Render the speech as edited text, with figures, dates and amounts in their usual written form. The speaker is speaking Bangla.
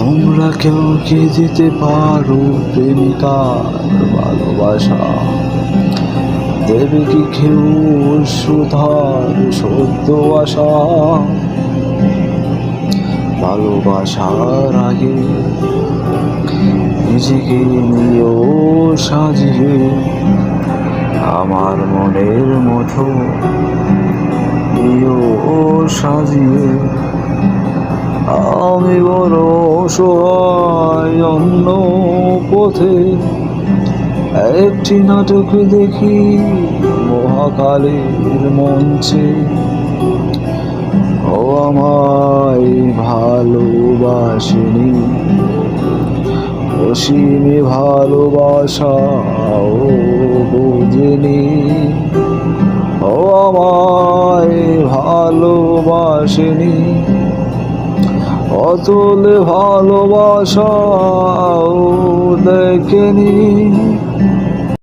তোমরা কেউ কি দিতে পারো প্রেমিকার ভালোবাসা? দেবে কি কেউ সুধার সদ্য আশা? ভালোবাসার আগে নিজেকে নিয়েও সাজিয়ে আমার মনের মতো নিয়েও সাজিয়ে আমি বড় অসহায় অন্য পথে একটি নাটক দেখি মহাকালের মঞ্চে। ও আমায় ভালোবাসেনি, অসীমে ভালোবাসা ও বোঝেনি। ও আমায় ভালোবাসেনি, অতলে ভালোবাসা ও দেখেনি।